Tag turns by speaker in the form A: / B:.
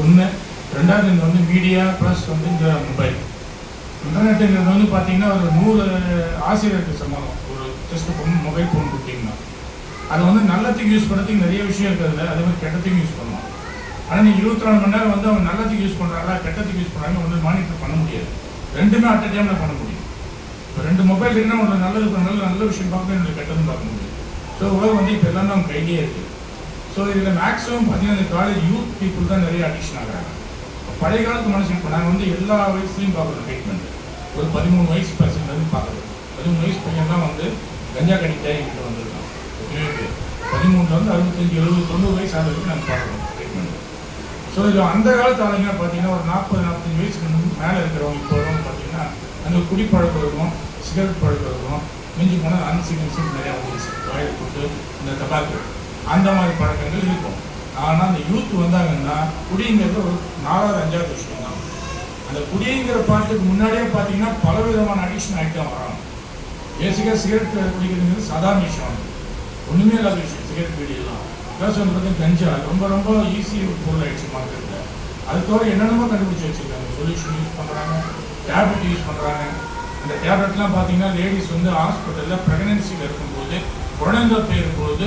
A: ஒன்று. ரெண்டாவது இந்த வந்து மீடியா ப்ளஸ் வந்து இந்த மொபைல் இன்டர்நெட்டுங்கிறது வந்து பார்த்தீங்கன்னா ஒரு 100 ஆசிரியருக்கு சம்பளம். ஒரு ஜஸ்ட் மொபைல் ஃபோன் கொடுத்தீங்கன்னா அதை வந்து நல்லத்துக்கு யூஸ் பண்ணுறதுக்கு நிறைய விஷயம் இருக்கிறதுல, அதே மாதிரி கெட்டத்துக்கு யூஸ் பண்ணலாம். ஆனால் நீங்கள் 24 மணி நேரம் வந்து அவங்க நல்லதுக்கு யூஸ் பண்ணுறாங்களா கெட்டத்துக்கு யூஸ் பண்ணுறாங்க வந்து மானிட்டர் பண்ண முடியாது. ரெண்டுமே அட் டைமில் பண்ண முடியும். இப்போ 2 மொபைல் இருக்குன்னா ஒன்று நல்லது நல்ல விஷயம் பார்க்கணும், இன்னொரு கெட்டதும் பார்க்க முடியும். ஸோ உலகம் வந்து இப்போ எல்லாமே அவங்க கையிலே இருக்குது. ஸோ இதில் மேக்ஸிமம் பார்த்தீங்கன்னா இந்த காலேஜ் யூத் பீப்புள் தான் நிறைய அடிக்ஷன் ஆகிறாங்க. பழைய காலத்து மனுஷன் இப்போ நாங்கள் வந்து எல்லா வயசுலையும் பார்க்குறோம் ட்ரீட்மெண்ட். ஒரு 13 வயசு பர்சன்ட்லேருந்து பார்க்குறோம். 13 வயசு பையன் தான் வந்து கஞ்சா கடிக்கிட்டே எங்கிட்ட வந்துருக்கான். 13 65 70 90 வயசு ஆன வரைக்கும் நாங்கள் பார்க்குறோம் ட்ரீட்மெண்ட். ஸோ இது அந்த காலத்து ஆளுங்க பார்த்தீங்கன்னா ஒரு 40-45 வயசுக்கு மேலே இருக்கிறவங்க இப்போ பார்த்தீங்கன்னா அந்த குடிப்பழக்கம் இருக்கும், சிகரெட் பழக்கம் இருக்கும், மிஞ்சி போனால் அன்சிகன்சிங் நிறையா வந்துச்சு. வாயில் போட்டு இந்த டபாக்கு அந்த மாதிரி பழக்கங்கள் இருக்கும். ஆனால் அந்த யூத் வந்தாங்கன்னா குடிங்கிறது ஒரு 4வது 5வது விஷயம் தான். அந்த குடிங்கிற பாட்டுக்கு முன்னாடியே பார்த்தீங்கன்னா பல விதமான அடிக்ஷன் ஆகிட்டு தான் வராங்க. பேசிக்காக சிகரெட் குடிக்கிறதுங்கிறது சாதாரண விஷயம், வந்து ஒன்றுமே இல்லாத விஷயம். சிகரெட் பீடியெல்லாம் ப்ளஸ் வந்து பார்த்தீங்கன்னா கஞ்சா ரொம்ப ரொம்ப ஈஸி ஒரு பொருள் ஆகிடுச்சு மார்க்கெட்டில். அது தவிர என்னென்னமோ கண்டுபிடிச்சி வச்சுருக்காங்க. சொல்யூஷன் யூஸ் பண்ணுறாங்க, டேப்லெட் யூஸ் பண்ணுறாங்க. அந்த டேப்லெட்லாம் பார்த்தீங்கன்னா லேடிஸ் வந்து ஹாஸ்பிட்டலில் ப்ரெக்னன்சியில் இருக்கும்போது குழந்தை பேரும்போது